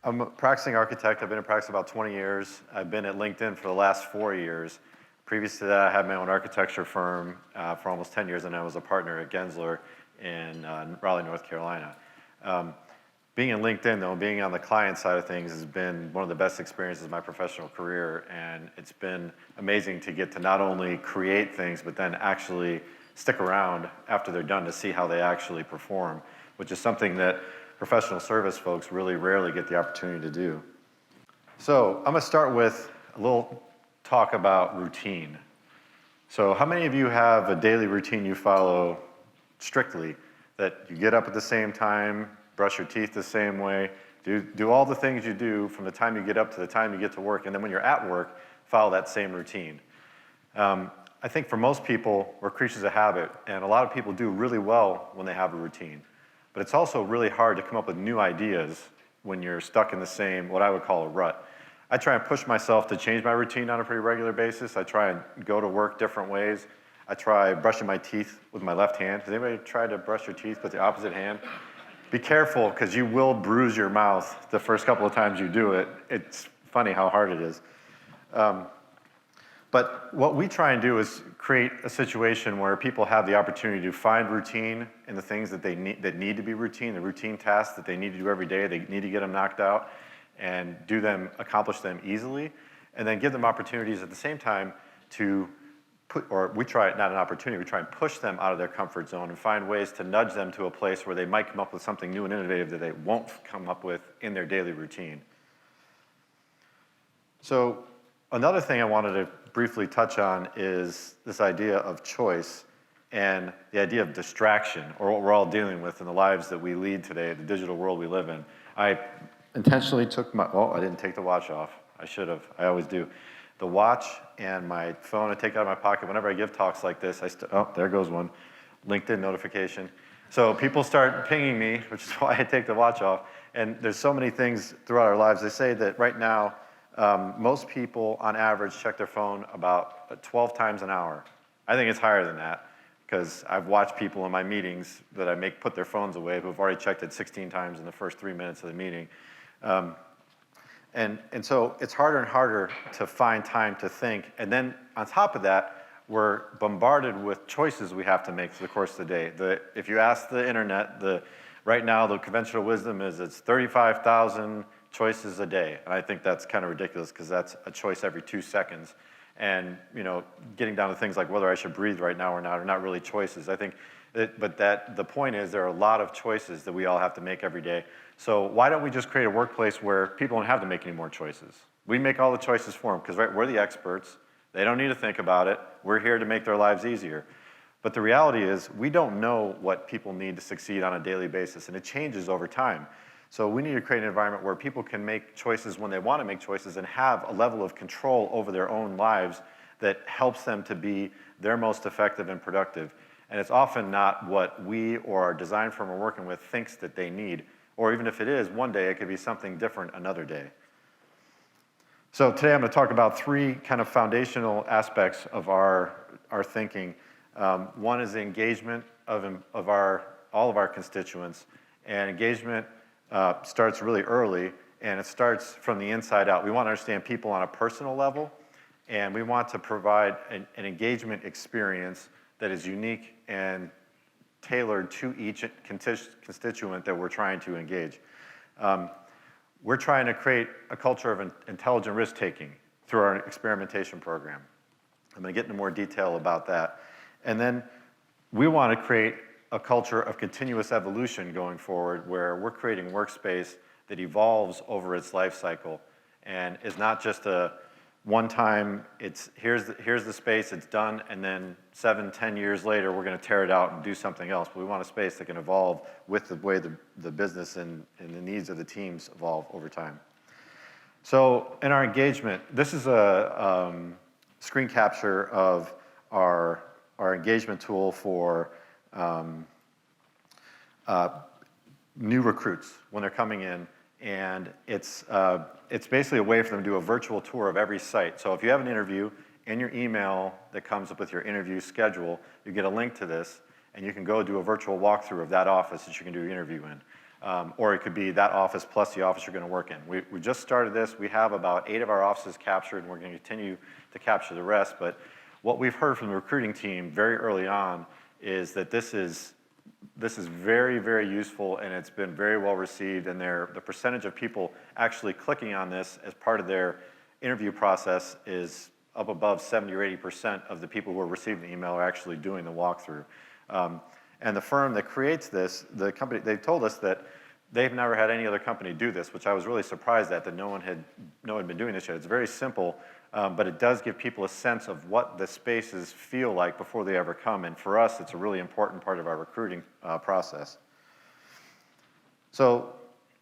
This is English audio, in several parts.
I'm a practicing architect. I've been in practice about 20 years. I've been at LinkedIn for the last 4 years. Previous to that, I had my own architecture firm for almost 10 years, and I was a partner at Gensler in Raleigh, North Carolina. Being in LinkedIn, though, being on the client side of things has been one of the best experiences of my professional career, and it's been amazing to get to not only create things, but then actually stick around after they're done to see how they actually perform, which is something that professional service folks really rarely get the opportunity to do. So I'm gonna start with a little talk about routine. So how many of you have a daily routine you follow strictly, that you get up at the same time, brush your teeth the same way, do all the things you do from the time you get up to the time you get to work, and then when you're at work, follow that same routine? I think for most people, we're creatures of habit, and a lot of people do really well when they have a routine. But it's also really hard to come up with new ideas when you're stuck in the same, what I would call a rut. I try and push myself to change my routine on a pretty regular basis. I try and go to work different ways. I try brushing my teeth with my left hand. Has anybody tried to brush your teeth with the opposite hand? Be careful, because you will bruise your mouth the first couple of times you do it. It's funny how hard it is. But what we try and do is create a situation where people have the opportunity to find routine in the things that that need to be routine, the routine tasks that they need to do every day. They need to get them knocked out and accomplish them easily, and then give them opportunities at the same time to we try and push them out of their comfort zone and find ways to nudge them to a place where they might come up with something new and innovative that they won't come up with in their daily routine. So another thing I wanted to briefly touch on is this idea of choice and the idea of distraction, or what we're all dealing with in the lives that we lead today, the digital world we live in. I intentionally took I didn't take the watch off. I should have. I always do. The watch and my phone I take out of my pocket whenever I give talks like this. There goes one. LinkedIn notification. So people start pinging me, which is why I take the watch off. And there's so many things throughout our lives. They say that right now, most people on average check their phone about 12 times an hour. I think it's higher than that, because I've watched people in my meetings that I make put their phones away who have already checked it 16 times in the first 3 minutes of the meeting. And so it's harder and harder to find time to think. And then on top of that, we're bombarded with choices we have to make through the course of the day. If you ask the internet, right now the conventional wisdom is it's 35,000 choices a day. And I think that's kind of ridiculous, because that's a choice every 2 seconds. And getting down to things like whether I should breathe right now or not are not really choices. I think the point is there are a lot of choices that we all have to make every day. So why don't we just create a workplace where people don't have to make any more choices? We make all the choices for them, because we're the experts. They don't need to think about it. We're here to make their lives easier. But the reality is we don't know what people need to succeed on a daily basis, and it changes over time. So we need to create an environment where people can make choices when they want to make choices and have a level of control over their own lives that helps them to be their most effective and productive. And it's often not what we or our design firm we're working with thinks that they need. Or even if it is, one day it could be something different another day. So today I'm going to talk about 3 kind of foundational aspects of our thinking. One is the engagement of all of our constituents. And engagement starts really early, and it starts from the inside out. We want to understand people on a personal level, and we want to provide an engagement experience that is unique and tailored to each constituent that we're trying to engage. We're trying to create a culture of intelligent risk-taking through our experimentation program. I'm going to get into more detail about that. And then we want to create a culture of continuous evolution going forward, where we're creating workspace that evolves over its life cycle and is not just a one-time, here's the space, it's done, and then 7-10 years later we're going to tear it out and do something else. But we want a space that can evolve with the way the business and the needs of the teams evolve over time. So in our engagement, this is a screen capture of our engagement tool for new recruits when they're coming in, and it's basically a way for them to do a virtual tour of every site. So if you have an interview, in your email that comes up with your interview schedule, you get a link to this, and you can go do a virtual walkthrough of that office that you can do your interview in. or it could be that office plus the office you're going to work in. We just started this. We have about 8 of our offices captured, and we're going to continue to capture the rest. But what we've heard from the recruiting team very early on is that this is very, very useful, and it's been very well received, and the percentage of people actually clicking on this as part of their interview process is up above 70 or 80% of the people who are receiving the email are actually doing the walkthrough. And the firm that creates this, the company, they've told us that they've never had any other company do this, which I was really surprised at, that no one had been doing this yet. It's very simple, but it does give people a sense of what the spaces feel like before they ever come. And for us, it's a really important part of our recruiting process. So,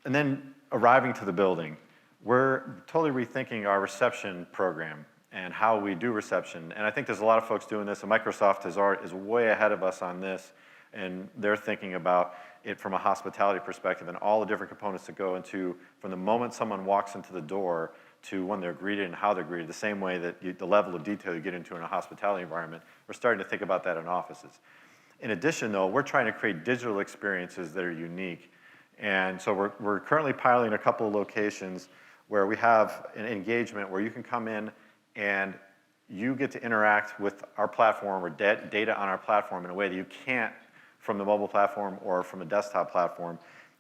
and then arriving to the building, we're totally rethinking our reception program and how we do reception. And I think there's a lot of folks doing this, and Microsoft is way ahead of us on this, and they're thinking about it from a hospitality perspective and all the different components that go into from the moment someone walks into the door to when they're greeted and how they're greeted, the same way that the level of detail you get into in a hospitality environment. We're starting to think about that in offices. In addition, though, we're trying to create digital experiences that are unique. And so we're currently piloting a couple of locations where we have an engagement where you can come in and you get to interact with our platform or data on our platform in a way that you can't from the mobile platform or from a desktop platform.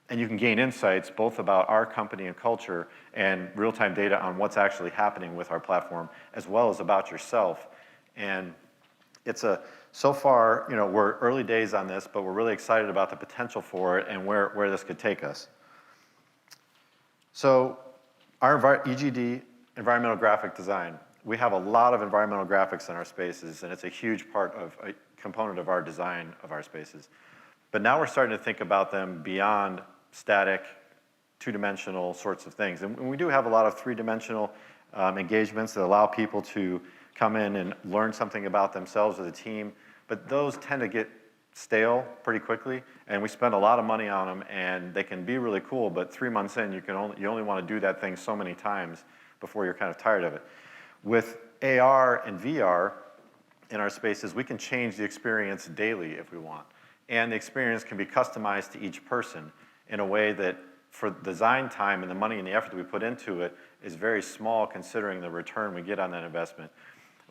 And you can gain insights both about our company and culture and real-time data on what's actually happening with our platform, as well as about yourself. And so far, we're early days on this, but we're really excited about the potential for it and where this could take us. So our EGD, environmental graphic design, we have a lot of environmental graphics in our spaces, and it's a huge component of our design of our spaces. But now we're starting to think about them beyond static, two-dimensional sorts of things. And we do have a lot of three-dimensional engagements that allow people to come in and learn something about themselves as a team, but those tend to get stale pretty quickly, and we spend a lot of money on them, and they can be really cool, but 3 months in, you only want to do that thing so many times before you're kind of tired of it. With AR and VR in our spaces, we can change the experience daily if we want, and the experience can be customized to each person in a way that for design time and the money and the effort that we put into it is very small considering the return we get on that investment.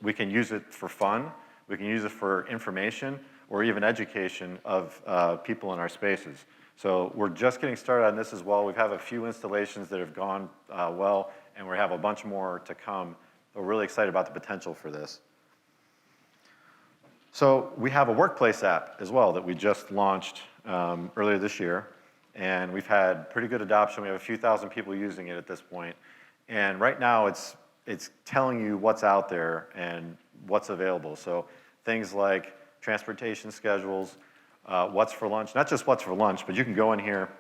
We can use it for fun, we can use it for information, or even education of people in our spaces. So we're just getting started on this as well. We have a few installations that have gone well, and we have a bunch more to come. We're really excited about the potential for this. So we have a workplace app as well that we just launched earlier this year, and we've had pretty good adoption. We have a few thousand people using it at this point. And right now it's telling you what's out there and what's available. So things like transportation schedules, what's for lunch, not just what's for lunch, but you can go in here,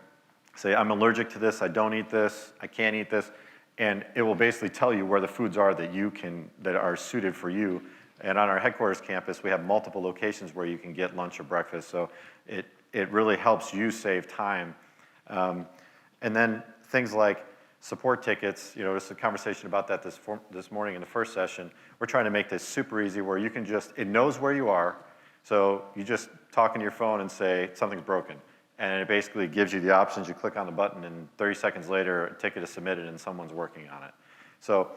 say, I'm allergic to this, I don't eat this, I can't eat this, and it will basically tell you where the foods are that are suited for you. And on our headquarters campus, we have multiple locations where you can get lunch or breakfast, so it really helps you save time. And then things like support tickets, there's a conversation about that this morning in the first session. We're trying to make this super easy where you can it knows where you are, so you just talk on your phone and say, something's broken. And it basically gives you the options. You click on the button, and 30 seconds later, a ticket is submitted, and someone's working on it. So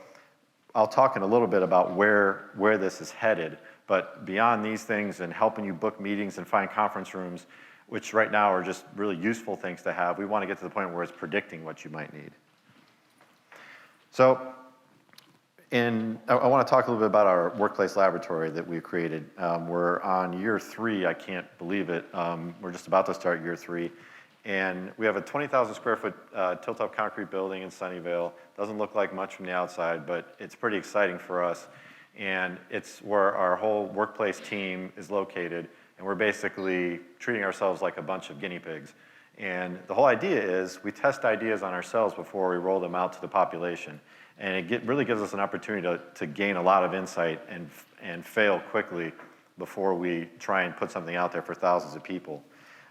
I'll talk in a little bit about where this is headed, but beyond these things and helping you book meetings and find conference rooms, which right now are just really useful things to have, we want to get to the point where it's predicting what you might need. So I want to talk a little bit about our workplace laboratory that we created. We're on year 3, I can't believe it. We're just about to start year 3. And we have a 20,000 square foot tilt-up concrete building in Sunnyvale. Doesn't look like much from the outside, but it's pretty exciting for us. And it's where our whole workplace team is located, and we're basically treating ourselves like a bunch of guinea pigs. And the whole idea is we test ideas on ourselves before we roll them out to the population. And it really gives us an opportunity to gain a lot of insight and fail quickly before we try and put something out there for thousands of people.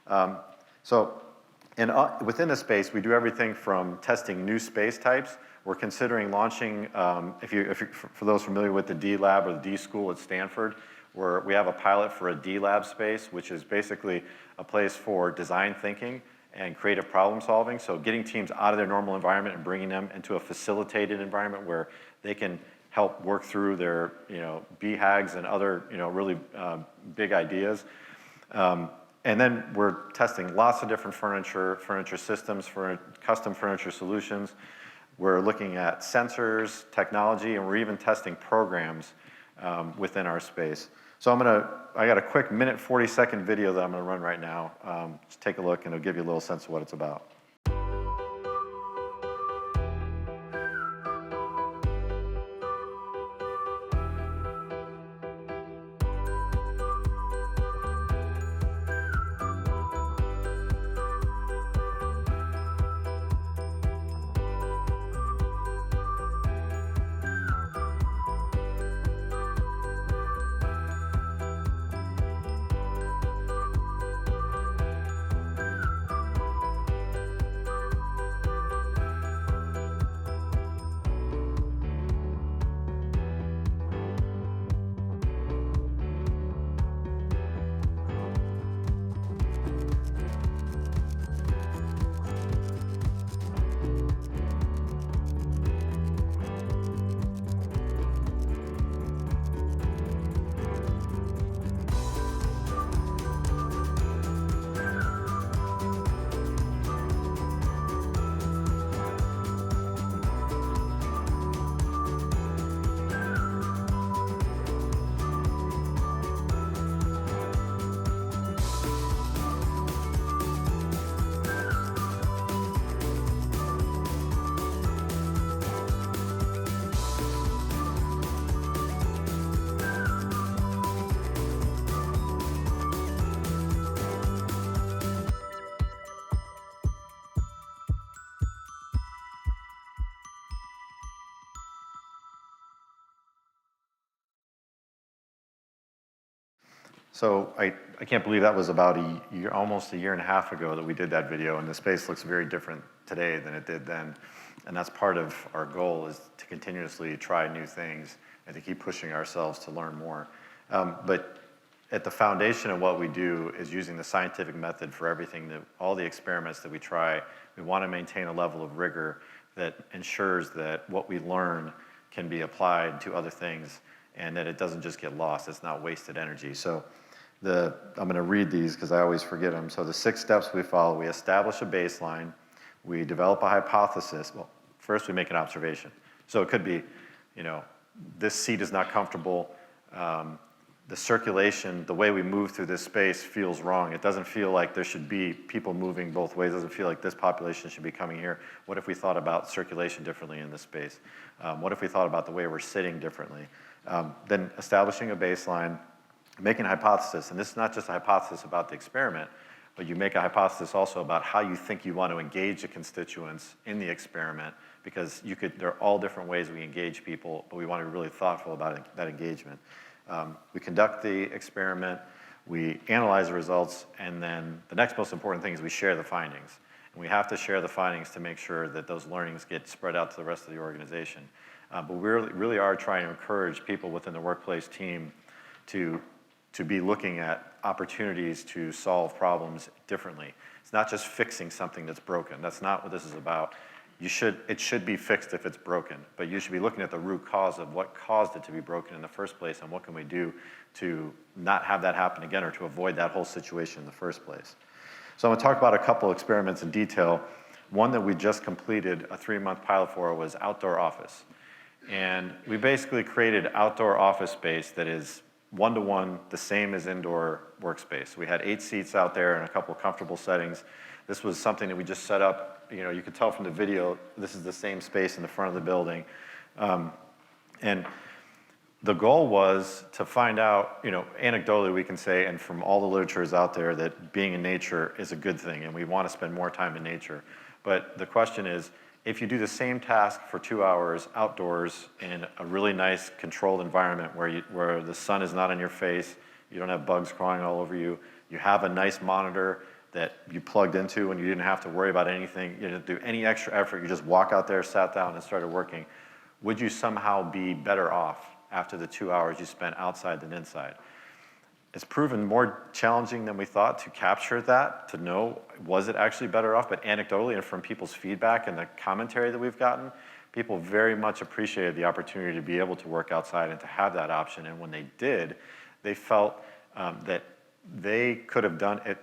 Within the space, we do everything from testing new space types. We're considering launching, for those familiar with the D Lab or the D School at Stanford, where we have a pilot for a D Lab space, which is basically a place for design thinking and creative problem solving. So getting teams out of their normal environment and bringing them into a facilitated environment where they can help work through their, BHAGs and other, really big ideas. And then we're testing lots of different furniture systems, for custom furniture solutions. We're looking at sensors, technology, and we're even testing programs within our space. So I got a quick minute 40-second video that I'm gonna run right now. Just take a look and it'll give you a little sense of what it's about. So I can't believe that was about almost a year and a half ago that we did that video, and the space looks very different today than it did then. And that's part of our goal, is to continuously try new things and to keep pushing ourselves to learn more. But at the foundation of what we do is using the scientific method for everything, all the experiments that we try. We want to maintain a level of rigor that ensures that what we learn can be applied to other things and that it doesn't just get lost. It's not wasted energy. So I'm going to read these because I always forget them. So the 6 steps we follow: we establish a baseline, we develop a hypothesis. Well, first we make an observation. So it could be, this seat is not comfortable. The circulation, the way we move through this space feels wrong. It doesn't feel like there should be people moving both ways. It doesn't feel like this population should be coming here. What if we thought about circulation differently in this space? What if we thought about the way we're sitting differently? Then establishing a baseline, making a hypothesis. And this is not just a hypothesis about the experiment, but you make a hypothesis also about how you think you want to engage the constituents in the experiment, because there are all different ways we engage people, but we want to be really thoughtful about that engagement. We conduct the experiment, we analyze the results, and then the next most important thing is we share the findings. And we have to share the findings to make sure that those learnings get spread out to the rest of the organization. But we really are trying to encourage people within the workplace team to be looking at opportunities to solve problems differently. It's not just fixing something that's broken. That's not what this is about. It should be fixed if it's broken, but you should be looking at the root cause of what caused it to be broken in the first place, and what can we do to not have that happen again, or to avoid that whole situation in the first place. So I'm going to talk about a couple experiments in detail. One that we just completed a 3-month pilot for was outdoor office. And we basically created outdoor office space that is one-to-one, the same as indoor workspace. We had 8 seats out there and a couple of comfortable settings. This was something that we just set up. You could tell from the video, this is the same space in the front of the building. And the goal was to find out, anecdotally we can say, and from all the literature is out there, that being in nature is a good thing, and we want to spend more time in nature. But the question is, if you do the same task for 2 hours outdoors in a really nice controlled environment where the sun is not in your face, you don't have bugs crawling all over you, you have a nice monitor that you plugged into and you didn't have to worry about anything, you didn't do any extra effort, you just walk out there, sat down, and started working, would you somehow be better off after the 2 hours you spent outside than inside? It's proven more challenging than we thought to capture that, to know, was it actually better off? But anecdotally and from people's feedback and the commentary that we've gotten, people very much appreciated the opportunity to be able to work outside and to have that option. And when they did, they felt that they could have done it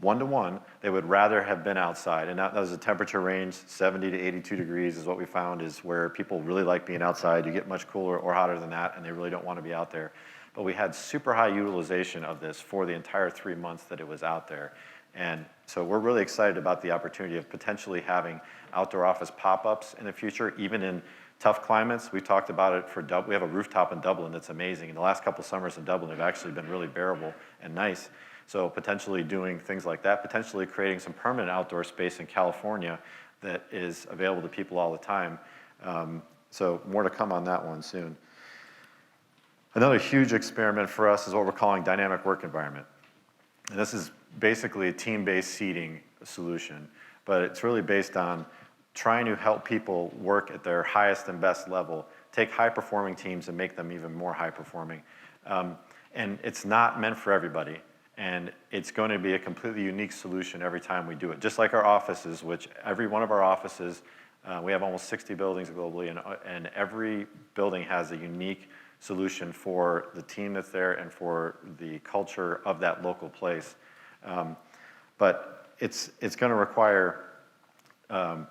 one-to-one. They would rather have been outside. And that was a temperature range, 70 to 82 degrees is what we found is where people really like being outside. You get much cooler or hotter than that, and they really don't want to be out there. But we had super high utilization of this for the entire 3 months that it was out there. And so we're really excited about the opportunity of potentially having outdoor office pop-ups in the future, even in tough climates. We talked about it for Dublin. We have a rooftop in Dublin that's amazing. And the last couple summers in Dublin have actually been really bearable and nice. So potentially doing things like that, potentially creating some permanent outdoor space in California that is available to people all the time. So more to come on that one soon. Another huge experiment for us is what we're calling dynamic work environment. And this is basically a team-based seating solution, but it's really based on trying to help people work at their highest and best level, take high-performing teams and make them even more high-performing. And it's not meant for everybody, and it's going to be a completely unique solution every time we do it. Just like our offices, which every one of our offices, we have almost 60 buildings globally, and every building has a unique solution for the team that's there and for the culture of that local place. But it's going to require a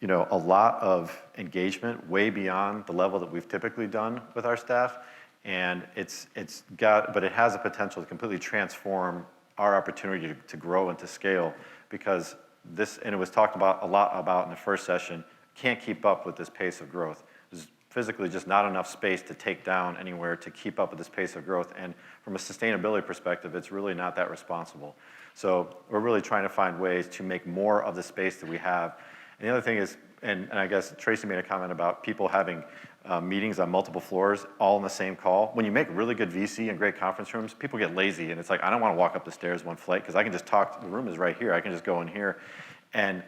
lot of engagement way beyond the level that we've typically done with our staff, and but it has a potential to completely transform our opportunity to grow and to scale, because this, and it was talked about a lot about in the first session, can't keep up with this pace of growth. There's physically just not enough space to take down anywhere to keep up with this pace of growth, and from a sustainability perspective, it's really not that responsible. So we're really trying to find ways to make more of the space that we have. And the other thing is, and I guess Tracy made a comment about people having meetings on multiple floors all in the same call. When you make really good VC and great conference rooms, people get lazy, and it's like, I don't want to walk up the stairs one flight because I can just talk, the room is right here, I can just go in here. And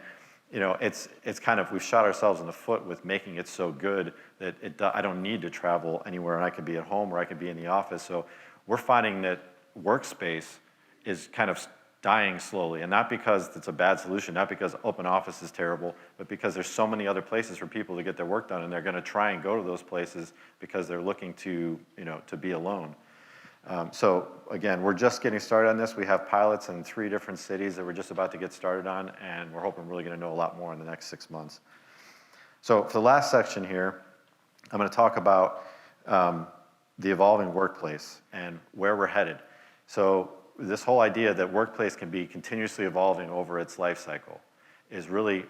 it's kind of, we've shot ourselves in the foot with making it so good that I don't need to travel anywhere, and I could be at home or I could be in the office. So we're finding that workspace is kind of dying slowly, and not because it's a bad solution, not because open office is terrible, but because there's so many other places for people to get their work done, and they're going to try and go to those places because they're looking to be alone. So again, we're just getting started on this. We have pilots in 3 different cities that we're just about to get started on, and we're hoping we're really going to know a lot more in the next 6 months. So for the last section here, I'm going to talk about the evolving workplace and where we're headed. So this whole idea that workplace can be continuously evolving over its life cycle is really,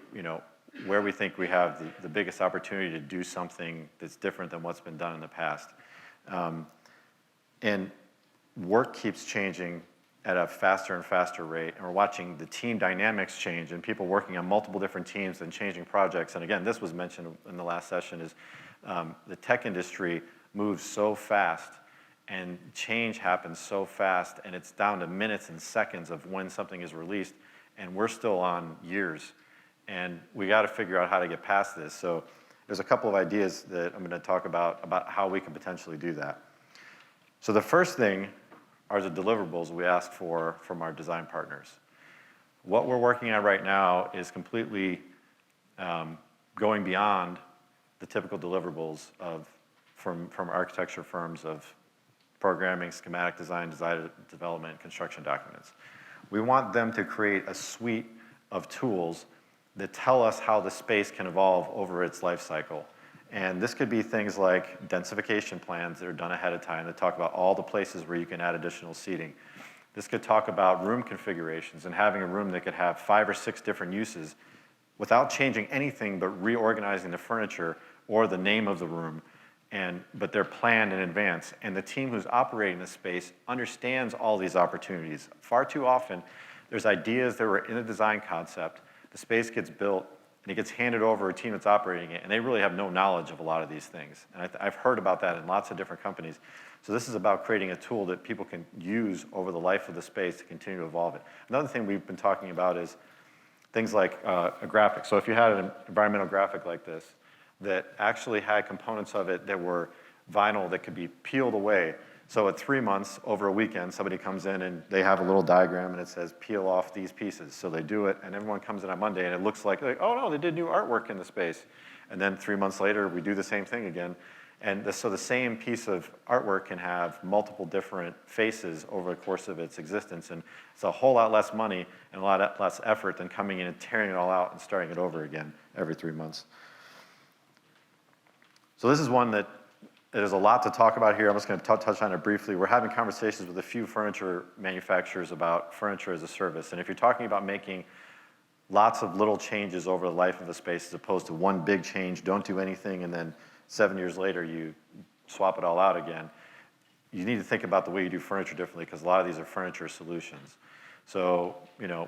where we think we have the biggest opportunity to do something that's different than what's been done in the past. And work keeps changing at a faster and faster rate, and we're watching the team dynamics change and people working on multiple different teams and changing projects. And again, this was mentioned in the last session, is the tech industry moves so fast and change happens so fast, and it's down to minutes and seconds of when something is released, and we're still on years. And we got to figure out how to get past this. So there's a couple of ideas that I'm going to talk about how we can potentially do that. So the first thing are the deliverables we ask for from our design partners. What we're working on right now is completely going beyond the typical deliverables from architecture firms of programming, schematic design, design development, construction documents. We want them to create a suite of tools that tell us how the space can evolve over its life cycle. And this could be things like densification plans that are done ahead of time that talk about all the places where you can add additional seating. This could talk about room configurations and having a room that could have 5 or 6 different uses without changing anything but reorganizing the furniture or the name of the room. But they're planned in advance, and the team who's operating the space understands all these opportunities. Far too often, there's ideas that were in a design concept, the space gets built, and it gets handed over to a team that's operating it, and they really have no knowledge of a lot of these things. And I've heard about that in lots of different companies. So this is about creating a tool that people can use over the life of the space to continue to evolve it. Another thing we've been talking about is things like a graphic. So if you had an environmental graphic like this, that actually had components of it that were vinyl that could be peeled away. So at 3 months, over a weekend, somebody comes in and they have a little diagram and it says, peel off these pieces. So they do it, and everyone comes in on Monday and it looks like, oh no, they did new artwork in the space. And then 3 months later, we do the same thing again. And so the same piece of artwork can have multiple different faces over the course of its existence. And it's a whole lot less money and a lot less effort than coming in and tearing it all out and starting it over again every 3 months. So this is one that there's a lot to talk about here. I'm just going to touch on it briefly. We're having conversations with a few furniture manufacturers about furniture as a service. And if you're talking about making lots of little changes over the life of a space as opposed to one big change, don't do anything, and then 7 years later you swap it all out again, you need to think about the way you do furniture differently, because a lot of these are furniture solutions. So,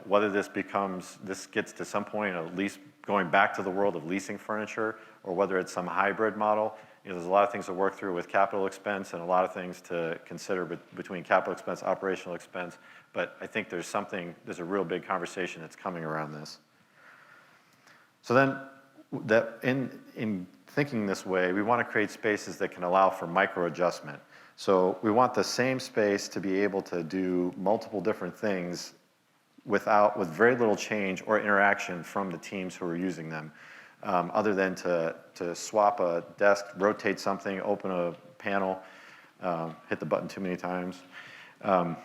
whether this gets to some point at least going back to the world of leasing furniture, or whether it's some hybrid model, there's a lot of things to work through with capital expense and a lot of things to consider between capital expense, operational expense. But I think there's a real big conversation that's coming around this. So then, in thinking this way, we want to create spaces that can allow for micro adjustment. So we want the same space to be able to do multiple different things with very little change or interaction from the teams who are using them, other than to swap a desk, rotate something, open a panel, hit the button too many times. So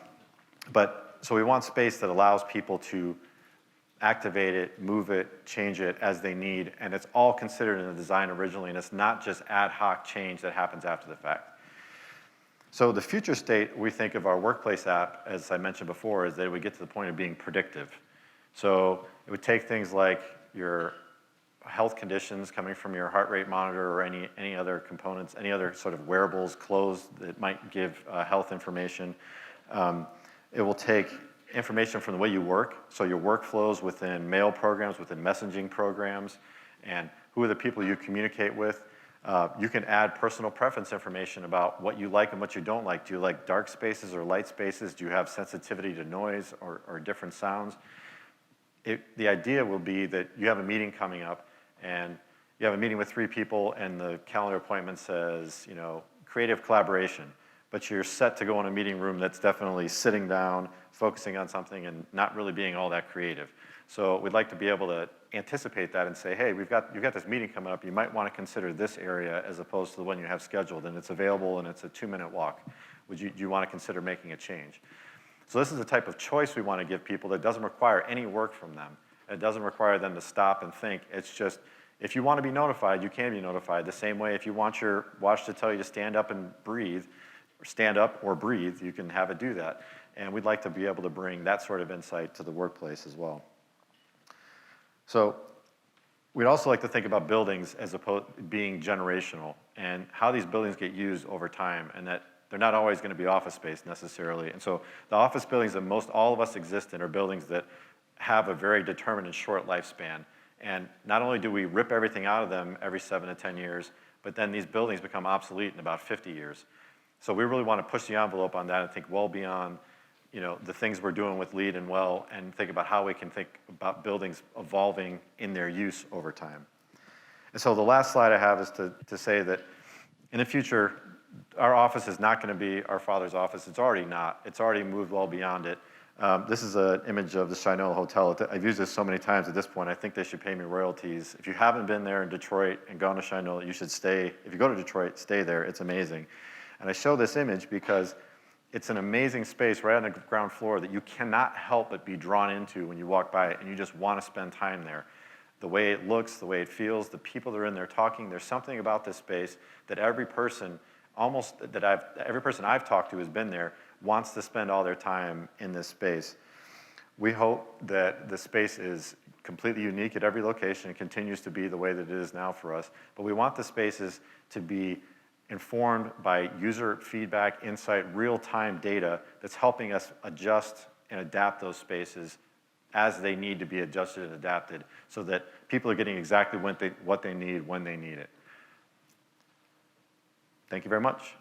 we want space that allows people to activate it, move it, change it as they need, and it's all considered in the design originally, and it's not just ad hoc change that happens after the fact. So the future state, we think of our workplace app, as I mentioned before, is that it would get to the point of being predictive. So it would take things like your health conditions coming from your heart rate monitor or any other components, any other sort of wearables, clothes that might give health information. It will take information from the way you work, so your workflows within mail programs, within messaging programs, and who are the people you communicate with. You can add personal preference information about what you like and what you don't like. Do you like dark spaces or light spaces? Do you have sensitivity to noise or different sounds? The idea will be that you have a meeting coming up, and you have a meeting with 3 people, and the calendar appointment says, creative collaboration. But you're set to go in a meeting room that's definitely sitting down, focusing on something, and not really being all that creative. So we'd like to be able to anticipate that and say, hey, you've got this meeting coming up. You might want to consider this area as opposed to the one you have scheduled, and it's available, and it's a 2-minute walk. Do you want to consider making a change? So this is the type of choice we want to give people that doesn't require any work from them. It doesn't require them to stop and think. It's just, if you want to be notified, you can be notified. The same way if you want your watch to tell you to stand up and breathe, or stand up or breathe, you can have it do that. And we'd like to be able to bring that sort of insight to the workplace as well. So we'd also like to think about buildings as opposed being generational, and how these buildings get used over time, and that they're not always going to be office space necessarily. And so the office buildings that most all of us exist in are buildings that have a very determined and short lifespan. And not only do we rip everything out of them every 7 to 10 years, but then these buildings become obsolete in about 50 years. So we really want to push the envelope on that and think well beyond the things we're doing with LEED and WELL, and think about how we can think about buildings evolving in their use over time. And so the last slide I have is to say that in the future, our office is not going to be our father's office. It's already not. It's already moved well beyond it. This is an image of the Chinola Hotel. I've used this so many times at this point, I think they should pay me royalties. If you haven't been there in Detroit and gone to Chinola, you should stay. If you go to Detroit, stay there. It's amazing. And I show this image because it's an amazing space right on the ground floor that you cannot help but be drawn into when you walk by it, and you just want to spend time there. The way it looks, the way it feels, the people that are in there talking, there's something about this space that every person I've talked to has been there, wants to spend all their time in this space. We hope that the space is completely unique at every location and continues to be the way that it is now for us. But we want the spaces to be informed by user feedback, insight, real-time data that's helping us adjust and adapt those spaces as they need to be adjusted and adapted, so that people are getting exactly what they need when they need it. Thank you very much.